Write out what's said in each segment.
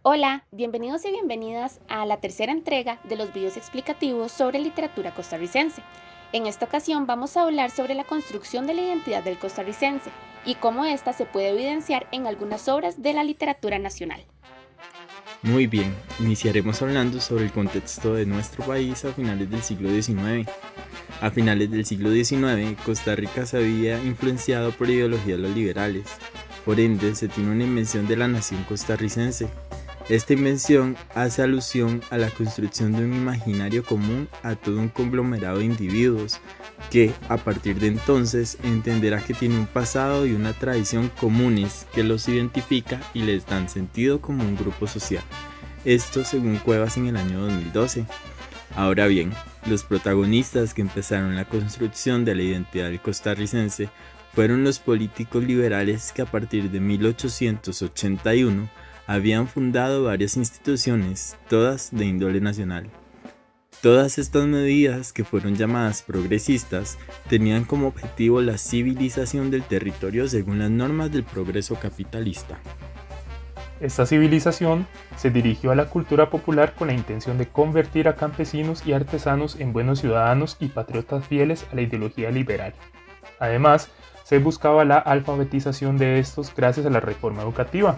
Hola, bienvenidos y bienvenidas a la tercera entrega de los videos explicativos sobre literatura costarricense. En esta ocasión vamos a hablar sobre la construcción de la identidad del costarricense y cómo ésta se puede evidenciar en algunas obras de la literatura nacional. Muy bien, iniciaremos hablando sobre el contexto de nuestro país a finales del siglo XIX. A finales del siglo XIX, Costa Rica se había influenciado por ideologías liberales. Por ende, se tiene una invención de la nación costarricense. Esta invención hace alusión a la construcción de un imaginario común a todo un conglomerado de individuos que, a partir de entonces, entenderá que tiene un pasado y una tradición comunes que los identifica y les dan sentido como un grupo social. Esto según Cuevas en el año 2012. Ahora bien, los protagonistas que empezaron la construcción de la identidad del costarricense fueron los políticos liberales que a partir de 1881 habían fundado varias instituciones, todas de índole nacional. Todas estas medidas, que fueron llamadas progresistas, tenían como objetivo la civilización del territorio según las normas del progreso capitalista. Esta civilización se dirigió a la cultura popular con la intención de convertir a campesinos y artesanos en buenos ciudadanos y patriotas fieles a la ideología liberal. Además, se buscaba la alfabetización de estos gracias a la reforma educativa.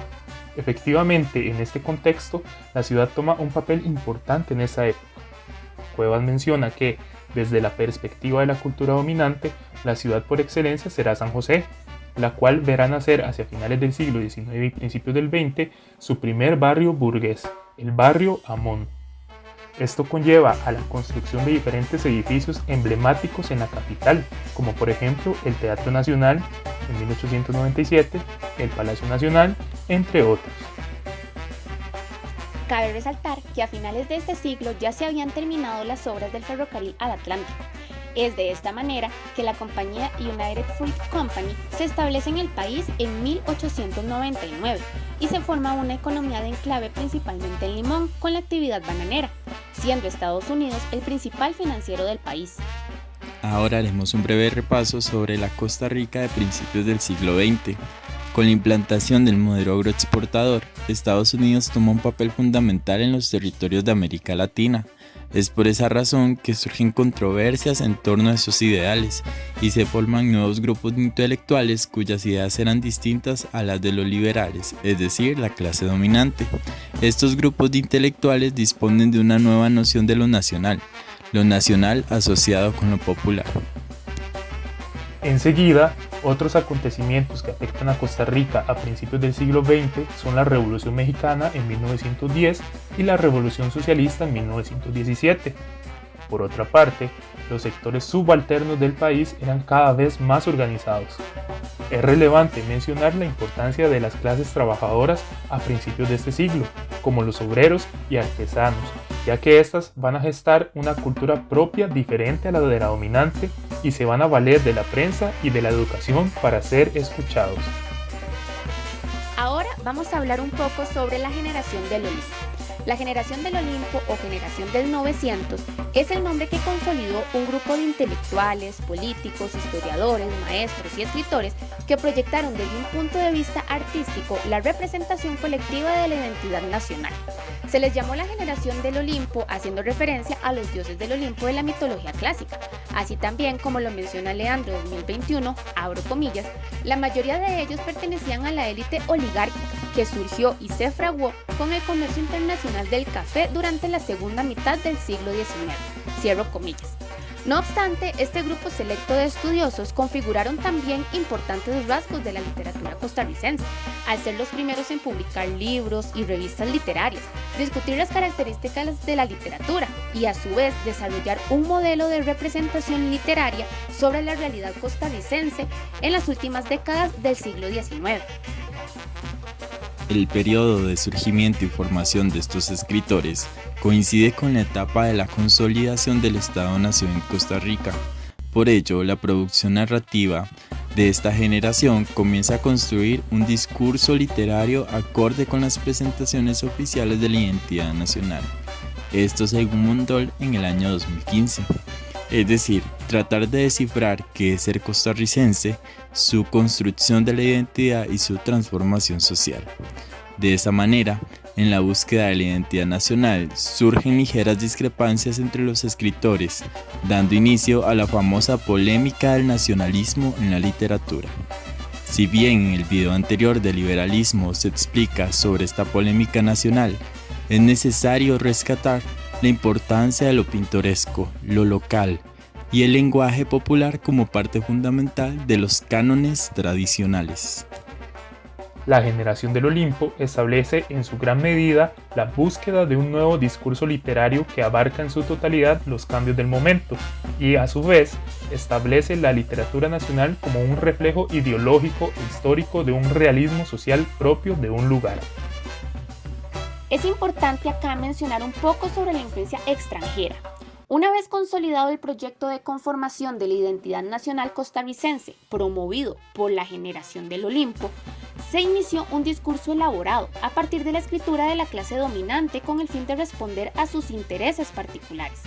Efectivamente, en este contexto, la ciudad toma un papel importante en esa época. Cuevas menciona que, desde la perspectiva de la cultura dominante, la ciudad por excelencia será San José, la cual verá nacer hacia finales del siglo XIX y principios del XX su primer barrio burgués, el barrio Amón. Esto conlleva a la construcción de diferentes edificios emblemáticos en la capital, como por ejemplo el Teatro Nacional en 1897, el Palacio Nacional, entre otros. Cabe resaltar que a finales de este siglo ya se habían terminado las obras del ferrocarril al Atlántico. Es de esta manera que la compañía United Fruit Company se establece en el país en 1899 y se forma una economía de enclave principalmente en Limón con la actividad bananera, siendo Estados Unidos el principal financiero del país. Ahora haremos un breve repaso sobre la Costa Rica de principios del siglo XX. Con la implantación del modelo agroexportador, Estados Unidos toma un papel fundamental en los territorios de América Latina. Es por esa razón que surgen controversias en torno a esos ideales y se forman nuevos grupos de intelectuales cuyas ideas eran distintas a las de los liberales, es decir, la clase dominante. Estos grupos de intelectuales disponen de una nueva noción de lo nacional asociado con lo popular. Enseguida, otros acontecimientos que afectan a Costa Rica a principios del siglo XX son la Revolución Mexicana en 1910 y la Revolución Socialista en 1917. Por otra parte, los sectores subalternos del país eran cada vez más organizados. Es relevante mencionar la importancia de las clases trabajadoras a principios de este siglo, como los obreros y artesanos, ya que éstas van a gestar una cultura propia diferente a la de la dominante y se van a valer de la prensa y de la educación para ser escuchados. Ahora vamos a hablar un poco sobre la generación del Olimpo. La generación del Olimpo o generación del 900 es el nombre que consolidó un grupo de intelectuales, políticos, historiadores, maestros y escritores que proyectaron desde un punto de vista artístico la representación colectiva de la identidad nacional. Se les llamó la generación del Olimpo haciendo referencia a los dioses del Olimpo de la mitología clásica. Así también, como lo menciona Leandro 2021, abro comillas, la mayoría de ellos pertenecían a la élite oligárquica que surgió y se fraguó con el comercio internacional del café durante la segunda mitad del siglo XIX. Cierro comillas. No obstante, este grupo selecto de estudiosos configuraron también importantes rasgos de la literatura costarricense, al ser los primeros en publicar libros y revistas literarias, discutir las características de la literatura y a su vez desarrollar un modelo de representación literaria sobre la realidad costarricense en las últimas décadas del siglo XIX. El periodo de surgimiento y formación de estos escritores coincide con la etapa de la consolidación del Estado-Nación en Costa Rica. Por ello, la producción narrativa de esta generación comienza a construir un discurso literario acorde con las presentaciones oficiales de la identidad nacional. Esto según Mondol en el año 2015. Es decir, tratar de descifrar qué es ser costarricense, su construcción de la identidad y su transformación social. De esa manera, En la búsqueda de la identidad nacional surgen ligeras discrepancias entre los escritores, dando inicio a la famosa polémica del nacionalismo en la literatura. Si bien en el video anterior del liberalismo se explica sobre esta polémica nacional, es necesario rescatar la importancia de lo pintoresco, lo local y el lenguaje popular como parte fundamental de los cánones tradicionales. La generación del Olimpo establece en su gran medida la búsqueda de un nuevo discurso literario que abarca en su totalidad los cambios del momento y a su vez establece la literatura nacional como un reflejo ideológico e histórico de un realismo social propio de un lugar. Es importante acá mencionar un poco sobre la influencia extranjera. Una vez consolidado el proyecto de conformación de la identidad nacional costarricense, promovido por la generación del Olimpo, se inició un discurso elaborado a partir de la escritura de la clase dominante con el fin de responder a sus intereses particulares.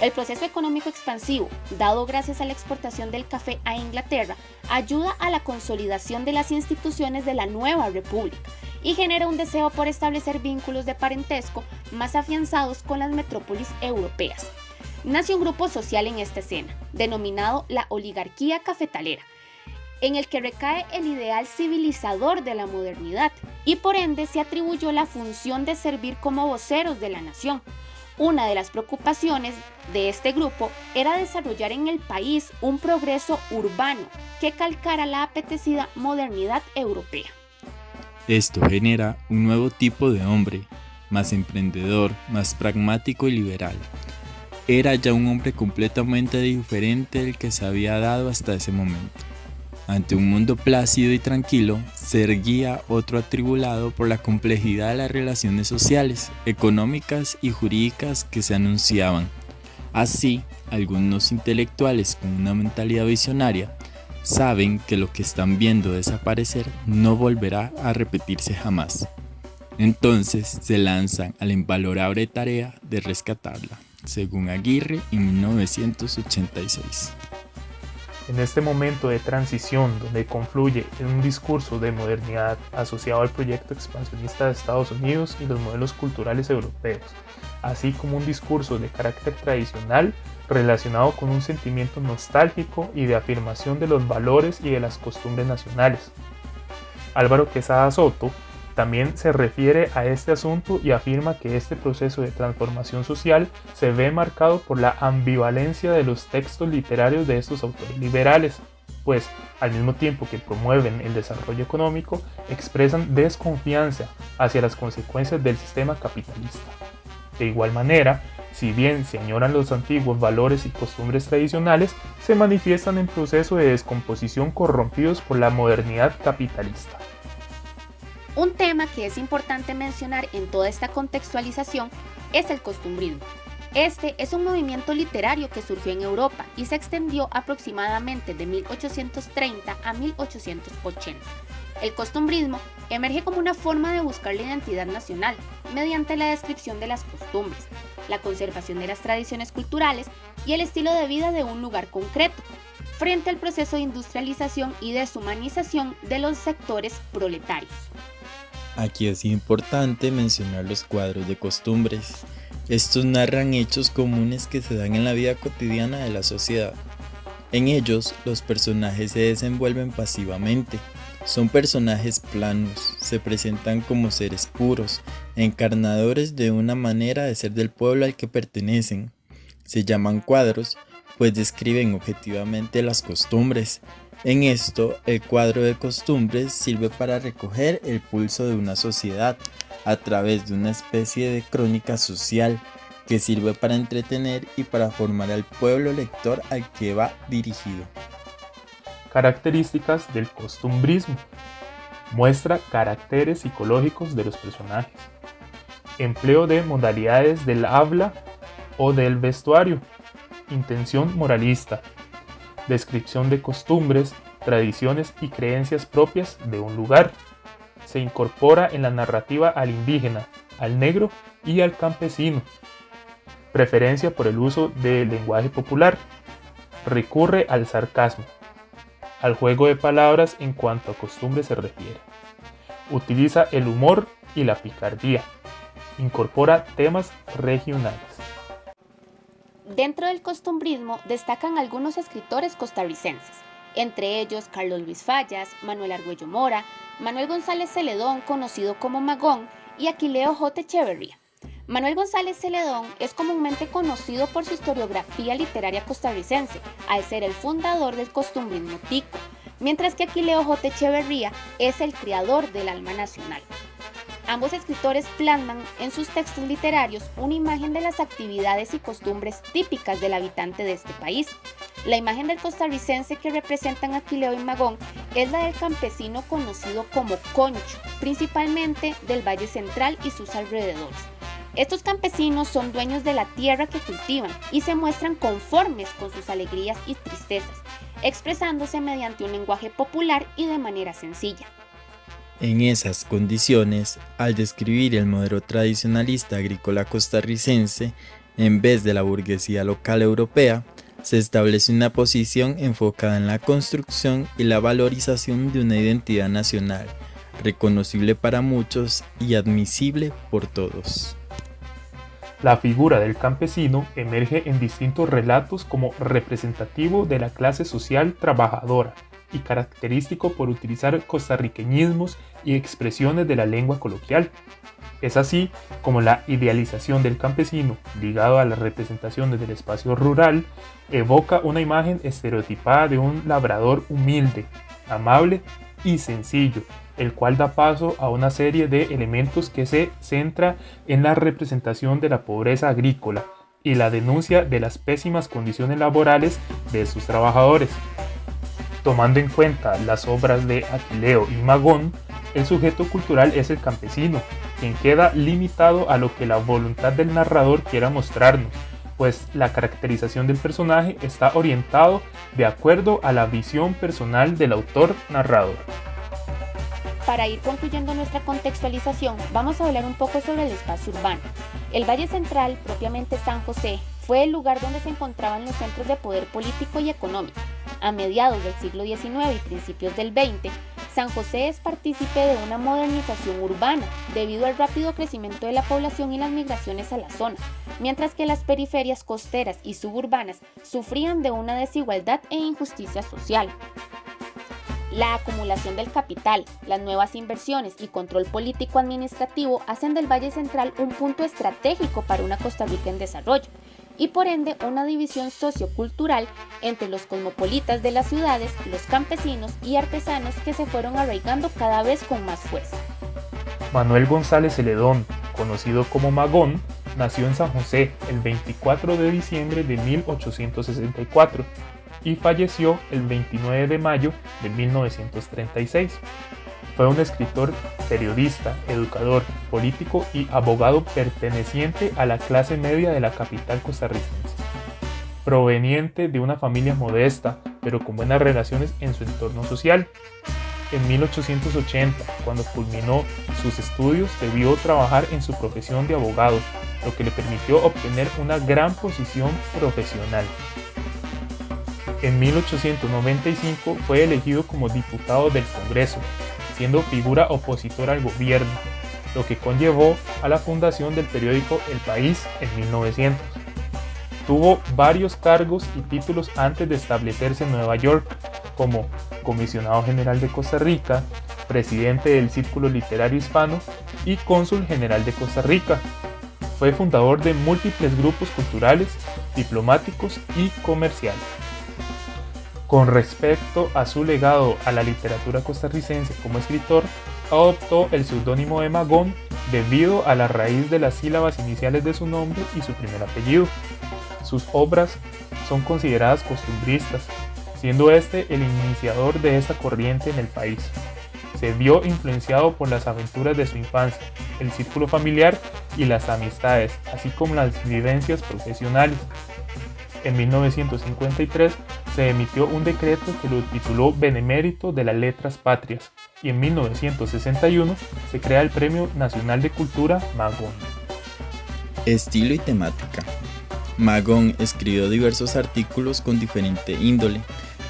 El proceso económico expansivo, dado gracias a la exportación del café a Inglaterra, ayuda a la consolidación de las instituciones de la nueva república y genera un deseo por establecer vínculos de parentesco más afianzados con las metrópolis europeas. Nace un grupo social en esta escena, denominado la oligarquía cafetalera, en el que recae el ideal civilizador de la modernidad y por ende se atribuyó la función de servir como voceros de la nación. Una de las preocupaciones de este grupo era desarrollar en el país un progreso urbano que calcara la apetecida modernidad europea. Esto genera un nuevo tipo de hombre, más emprendedor, más pragmático y liberal. Era ya un hombre completamente diferente del que se había dado hasta ese momento. Ante un mundo plácido y tranquilo, se erguía otro atribulado por la complejidad de las relaciones sociales, económicas y jurídicas que se anunciaban. Así, algunos intelectuales con una mentalidad visionaria saben que lo que están viendo desaparecer no volverá a repetirse jamás. Entonces se lanzan a la invalorable tarea de rescatarla, según Aguirre en 1986. En este momento de transición donde confluye en un discurso de modernidad asociado al proyecto expansionista de Estados Unidos y los modelos culturales europeos, así como un discurso de carácter tradicional relacionado con un sentimiento nostálgico y de afirmación de los valores y de las costumbres nacionales. Álvaro Quesada Soto también se refiere a este asunto y afirma que este proceso de transformación social se ve marcado por la ambivalencia de los textos literarios de estos autores liberales, pues al mismo tiempo que promueven el desarrollo económico, expresan desconfianza hacia las consecuencias del sistema capitalista. De igual manera, si bien se añoran los antiguos valores y costumbres tradicionales, se manifiestan en proceso de descomposición corrompidos por la modernidad capitalista. Un tema que es importante mencionar en toda esta contextualización es el costumbrismo. Este es un movimiento literario que surgió en Europa y se extendió aproximadamente de 1830 a 1880. El costumbrismo emerge como una forma de buscar la identidad nacional mediante la descripción de las costumbres, la conservación de las tradiciones culturales y el estilo de vida de un lugar concreto, frente al proceso de industrialización y deshumanización de los sectores proletarios. Aquí es importante mencionar los cuadros de costumbres. Estos narran hechos comunes que se dan en la vida cotidiana de la sociedad. En ellos, los personajes se desenvuelven pasivamente. Son personajes planos, se presentan como seres puros, encarnadores de una manera de ser del pueblo al que pertenecen. Se llaman cuadros, pues describen objetivamente las costumbres. En esto, el cuadro de costumbres sirve para recoger el pulso de una sociedad a través de una especie de crónica social que sirve para entretener y para formar al pueblo lector al que va dirigido. Características del costumbrismo. Muestra caracteres psicológicos de los personajes. Empleo de modalidades del habla o del vestuario. Intención moralista. Descripción de costumbres, tradiciones y creencias propias de un lugar. Se incorpora en la narrativa al indígena, al negro y al campesino. Preferencia por el uso del lenguaje popular. Recurre al sarcasmo, al juego de palabras en cuanto a costumbres se refiere. Utiliza el humor y la picardía. incorpora temas regionales. Dentro del costumbrismo destacan algunos escritores costarricenses, entre ellos Carlos Luis Fallas, Manuel Argüello Mora, Manuel González Celedón, conocido como Magón, y Aquileo J. Echeverría. Manuel González Celedón es comúnmente conocido por su historiografía literaria costarricense, al ser el fundador del costumbrismo tico, mientras que Aquileo J. Echeverría es el creador del alma nacional. Ambos escritores plasman en sus textos literarios una imagen de las actividades y costumbres típicas del habitante de este país. La imagen del costarricense que representan Aquileo y Magón es la del campesino conocido como concho, principalmente del Valle Central y sus alrededores. Estos campesinos son dueños de la tierra que cultivan y se muestran conformes con sus alegrías y tristezas, expresándose mediante un lenguaje popular y de manera sencilla. En esas condiciones, al describir el modelo tradicionalista agrícola costarricense, en vez de la burguesía local europea, se establece una posición enfocada en la construcción y la valorización de una identidad nacional, reconocible para muchos y admisible por todos. La figura del campesino emerge en distintos relatos como representativo de la clase social trabajadora y característico por utilizar costarriqueñismos y expresiones de la lengua coloquial. Es así como la idealización del campesino, ligado a las representaciones del espacio rural, evoca una imagen estereotipada de un labrador humilde, amable y sencillo, el cual da paso a una serie de elementos que se centra en la representación de la pobreza agrícola y la denuncia de las pésimas condiciones laborales de sus trabajadores. Tomando en cuenta las obras de Aquileo y Magón, el sujeto cultural es el campesino, quien queda limitado a lo que la voluntad del narrador quiera mostrarnos, pues la caracterización del personaje está orientado de acuerdo a la visión personal del autor narrador. Para ir concluyendo nuestra contextualización, vamos a hablar un poco sobre el espacio urbano. El Valle Central, propiamente San José, fue el lugar donde se encontraban los centros de poder político y económico. A mediados del siglo XIX y principios del XX, San José es partícipe de una modernización urbana debido al rápido crecimiento de la población y las migraciones a la zona, mientras que las periferias costeras y suburbanas sufrían de una desigualdad e injusticia social. La acumulación del capital, las nuevas inversiones y control político-administrativo hacen del Valle Central un punto estratégico para una Costa Rica en desarrollo y por ende una división sociocultural entre los cosmopolitas de las ciudades, los campesinos y artesanos que se fueron arraigando cada vez con más fuerza. Manuel González Celedón, conocido como Magón, nació en San José el 24 de diciembre de 1864 y falleció el 29 de mayo de 1936. Fue un escritor, periodista, educador, político y abogado perteneciente a la clase media de la capital costarricense. Proveniente de una familia modesta, pero con buenas relaciones en su entorno social. En 1880, cuando culminó sus estudios, debió trabajar en su profesión de abogado, lo que le permitió obtener una gran posición profesional. En 1895 fue elegido como diputado del Congreso, siendo figura opositora al gobierno, lo que conllevó a la fundación del periódico El País en 1900. Tuvo varios cargos y títulos antes de establecerse en Nueva York, como Comisionado General de Costa Rica, presidente del Círculo Literario Hispano y Cónsul General de Costa Rica. Fue fundador de múltiples grupos culturales, diplomáticos y comerciales. Con respecto a su legado a la literatura costarricense como escritor, adoptó el seudónimo de Magón debido a la raíz de las sílabas iniciales de su nombre y su primer apellido. Sus obras son consideradas costumbristas, siendo este el iniciador de esta corriente en el país. Se vio influenciado por las aventuras de su infancia, el círculo familiar y las amistades, así como las vivencias profesionales. En 1953 se emitió un decreto que lo tituló Benemérito de las Letras Patrias y en 1961 se crea el Premio Nacional de Cultura Magón. Estilo y temática. Magón escribió diversos artículos con diferente índole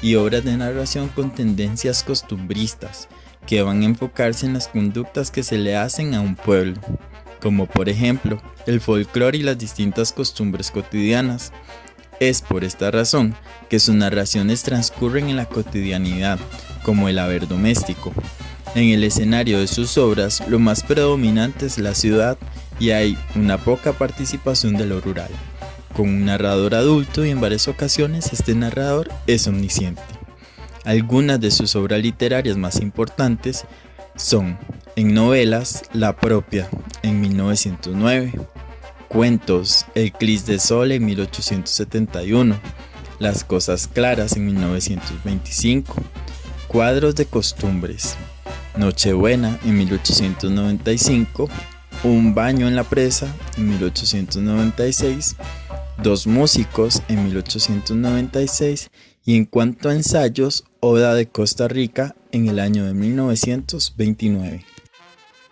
y obras de narración con tendencias costumbristas que van a enfocarse en las conductas que se le hacen a un pueblo, como por ejemplo el folclore y las distintas costumbres cotidianas. Es por esta razón que sus narraciones transcurren en la cotidianidad, como el haber doméstico. En el escenario de sus obras, lo más predominante es la ciudad y hay una poca participación de lo rural, con un narrador adulto y en varias ocasiones este narrador es omnisciente. Algunas de sus obras literarias más importantes son, en novelas, La propia, en 1909, cuentos, El Clis de Sol en 1871, Las cosas claras en 1925, Cuadros de costumbres, Nochebuena en 1895, Un baño en la presa en 1896, Dos músicos en 1896 y en cuanto a ensayos, Oda de Costa Rica en el año de 1929.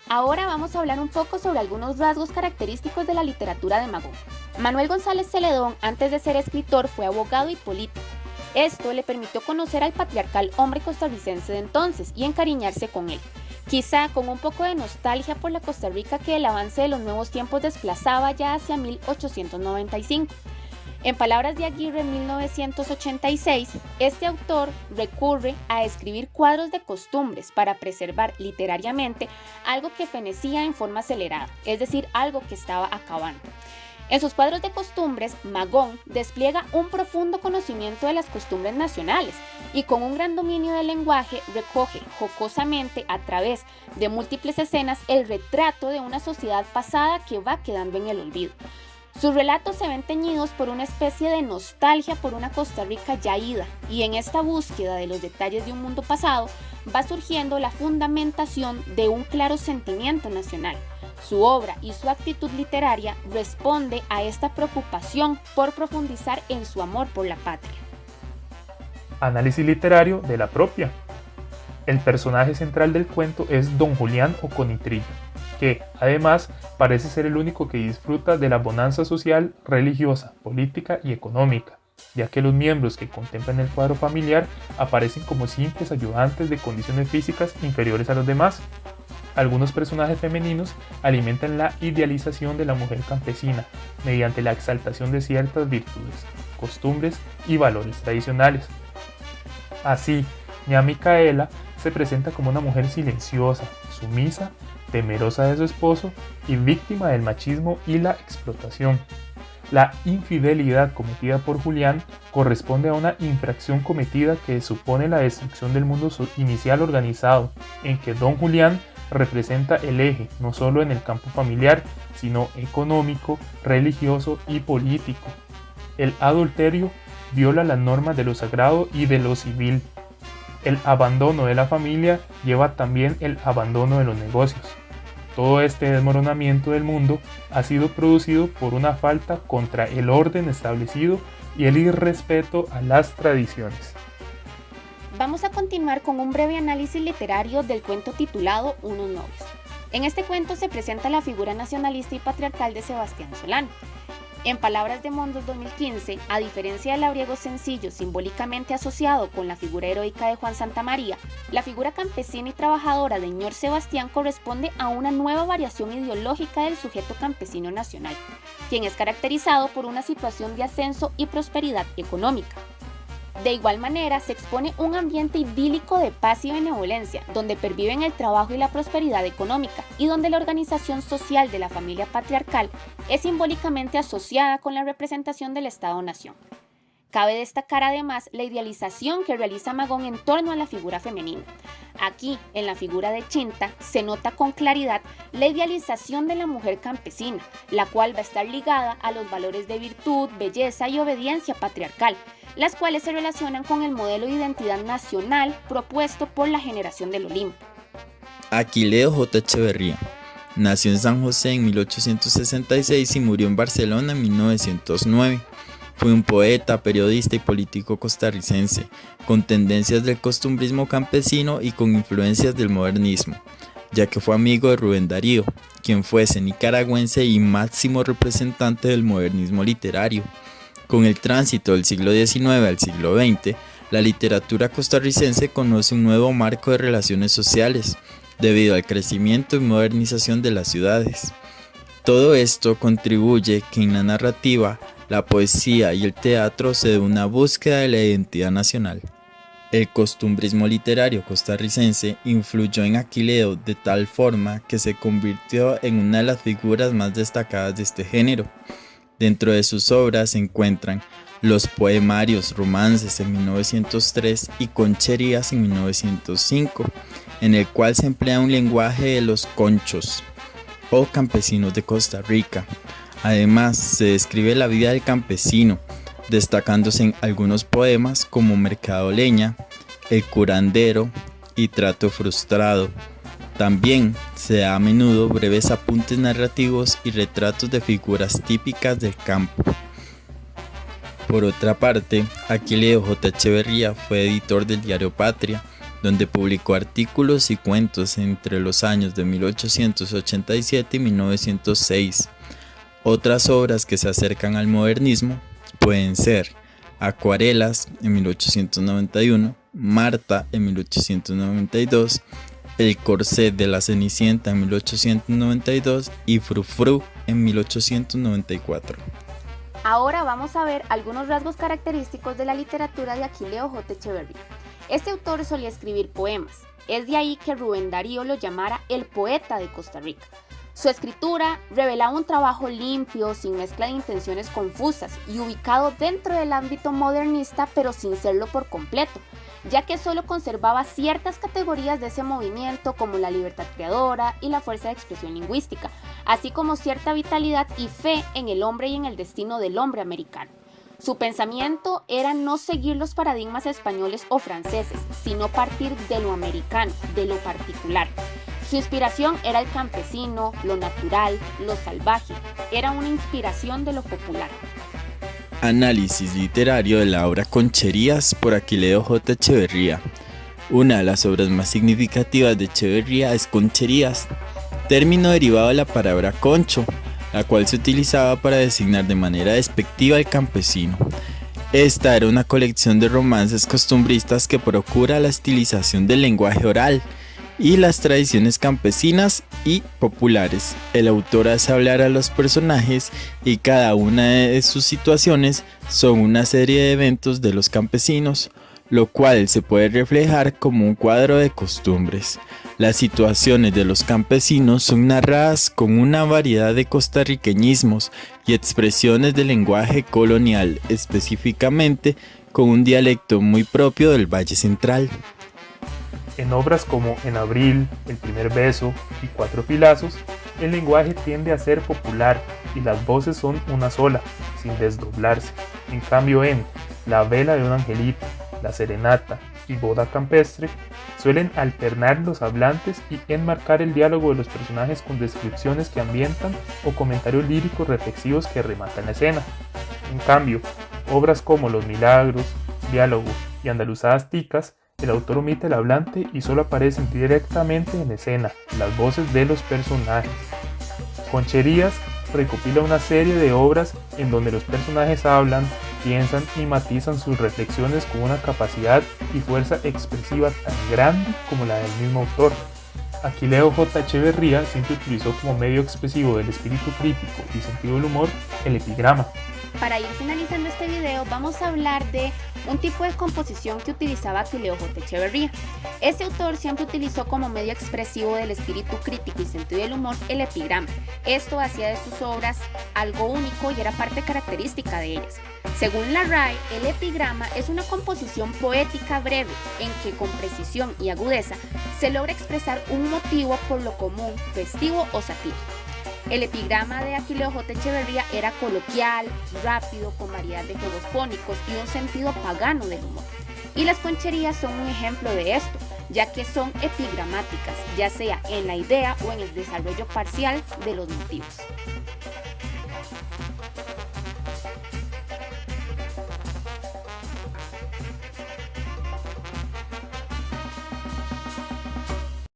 Ahora vamos a hablar un poco sobre algunos rasgos característicos de la literatura de Magón. Manuel González Celedón, antes de ser escritor, fue abogado y político. Esto le permitió conocer al patriarcal hombre costarricense de entonces y encariñarse con él, quizá con un poco de nostalgia por la Costa Rica que el avance de los nuevos tiempos desplazaba ya hacia 1895. En palabras de Aguirre en 1986, este autor recurre a escribir cuadros de costumbres para preservar literariamente algo que fenecía en forma acelerada, es decir, algo que estaba acabando. En sus cuadros de costumbres, Magón despliega un profundo conocimiento de las costumbres nacionales y con un gran dominio del lenguaje recoge jocosamente a través de múltiples escenas el retrato de una sociedad pasada que va quedando en el olvido. Sus relatos se ven teñidos por una especie de nostalgia por una Costa Rica ya ida, y en esta búsqueda de los detalles de un mundo pasado va surgiendo la fundamentación de un claro sentimiento nacional. Su obra y su actitud literaria responde a esta preocupación por profundizar en su amor por la patria. Análisis literario de La propia. El personaje central del cuento es Don Julián o Conitrillo, que, además, parece ser el único que disfruta de la bonanza social, religiosa, política y económica, ya que los miembros que contemplan el cuadro familiar aparecen como simples ayudantes de condiciones físicas inferiores a los demás. Algunos personajes femeninos alimentan la idealización de la mujer campesina mediante la exaltación de ciertas virtudes, costumbres y valores tradicionales. Así, ña Micaela se presenta como una mujer silenciosa, sumisa, temerosa de su esposo y víctima del machismo y la explotación. La infidelidad cometida por Julián corresponde a una infracción cometida que supone la destrucción del mundo inicial organizado, en que Don Julián representa el eje no solo en el campo familiar, sino económico, religioso y político. El adulterio viola las normas de lo sagrado y de lo civil. El abandono de la familia lleva también el abandono de los negocios. Todo este desmoronamiento del mundo ha sido producido por una falta contra el orden establecido y el irrespeto a las tradiciones. Vamos a continuar con un breve análisis literario del cuento titulado Unos novios. En este cuento se presenta la figura nacionalista y patriarcal de Sebastián Solano. En palabras de Mondos 2015, a diferencia del labriego sencillo simbólicamente asociado con la figura heroica de Juan Santamaría, la figura campesina y trabajadora de Ñor Sebastián corresponde a una nueva variación ideológica del sujeto campesino nacional, quien es caracterizado por una situación de ascenso y prosperidad económica. De igual manera, se expone un ambiente idílico de paz y benevolencia, donde perviven el trabajo y la prosperidad económica, y donde la organización social de la familia patriarcal es simbólicamente asociada con la representación del Estado-Nación. Cabe destacar además la idealización que realiza Magón en torno a la figura femenina. Aquí, en la figura de Chinta, se nota con claridad la idealización de la mujer campesina, la cual va a estar ligada a los valores de virtud, belleza y obediencia patriarcal, las cuales se relacionan con el modelo de identidad nacional propuesto por la generación del Olimpo. Aquileo J. Echeverría nació en San José en 1866 y murió en Barcelona en 1909. Fue un poeta, periodista y político costarricense, con tendencias del costumbrismo campesino y con influencias del modernismo, ya que fue amigo de Rubén Darío, quien fuese nicaragüense y máximo representante del modernismo literario. Con el tránsito del siglo XIX al siglo XX, la literatura costarricense conoce un nuevo marco de relaciones sociales, debido al crecimiento y modernización de las ciudades. Todo esto contribuye que en la narrativa, la poesía y el teatro se dé una búsqueda de la identidad nacional. El costumbrismo literario costarricense influyó en Aquileo de tal forma que se convirtió en una de las figuras más destacadas de este género. Dentro de sus obras se encuentran los poemarios Romances en 1903 y Concherías en 1905, en el cual se emplea un lenguaje de los conchos o campesinos de Costa Rica. Además, se describe la vida del campesino, destacándose en algunos poemas como Mercadoleña, El curandero y Trato frustrado. También se da a menudo breves apuntes narrativos y retratos de figuras típicas del campo. Por otra parte, Aquileo J. Echeverría fue editor del diario Patria, donde publicó artículos y cuentos entre los años de 1887 y 1906. Otras obras que se acercan al modernismo pueden ser Acuarelas en 1891, Marta en 1892, El corset de la Cenicienta en 1892 y Frufru en 1894. Ahora vamos a ver algunos rasgos característicos de la literatura de Aquileo J. Echeverría. Este autor solía escribir poemas. Es de ahí que Rubén Darío lo llamara el poeta de Costa Rica. Su escritura revelaba un trabajo limpio, sin mezcla de intenciones confusas y ubicado dentro del ámbito modernista, pero sin serlo por completo, ya que solo conservaba ciertas categorías de ese movimiento como la libertad creadora y la fuerza de expresión lingüística, así como cierta vitalidad y fe en el hombre y en el destino del hombre americano. Su pensamiento era no seguir los paradigmas españoles o franceses, sino partir de lo americano, de lo particular. Su inspiración era el campesino, lo natural, lo salvaje. Era una inspiración de lo popular. Análisis literario de la obra Concherías por Aquileo J. Echeverría. Una de las obras más significativas de Echeverría es Concherías, término derivado de la palabra concho, la cual se utilizaba para designar de manera despectiva al campesino. Esta era una colección de romances costumbristas que procura la estilización del lenguaje oral y las tradiciones campesinas y populares. El autor hace hablar a los personajes y cada una de sus situaciones son una serie de eventos de los campesinos, lo cual se puede reflejar como un cuadro de costumbres. Las situaciones de los campesinos son narradas con una variedad de costarriqueñismos y expresiones del lenguaje colonial, específicamente con un dialecto muy propio del Valle Central. En obras como En abril, El primer beso y Cuatro filazos, el lenguaje tiende a ser popular y las voces son una sola, sin desdoblarse. En cambio en La vela de un angelito, La serenata y Boda campestre, suelen alternar los hablantes y enmarcar el diálogo de los personajes con descripciones que ambientan o comentarios líricos reflexivos que rematan la escena. En cambio, obras como Los milagros, Diálogo y Andaluzadas ticas, el autor omite el hablante y solo aparecen directamente en escena las voces de los personajes. Concherías recopila una serie de obras en donde los personajes hablan, piensan y matizan sus reflexiones con una capacidad y fuerza expresiva tan grande como la del mismo autor. Aquileo J. Echeverría siempre utilizó como medio expresivo del espíritu crítico y sentido del humor el epigrama. Para ir finalizando este video, vamos a hablar de un tipo de composición que utilizaba Aquileo J. Echeverría. Este autor siempre utilizó como medio expresivo del espíritu crítico y sentido del humor el epigrama. Esto hacía de sus obras algo único y era parte característica de ellas. Según la RAE, el epigrama es una composición poética breve en que con precisión y agudeza se logra expresar un motivo por lo común, festivo o satírico. El epigrama de Aquileo J. Echeverría era coloquial, rápido, con variedad de juegos fónicos y un sentido pagano del humor. Y las concherías son un ejemplo de esto, ya que son epigramáticas, ya sea en la idea o en el desarrollo parcial de los motivos.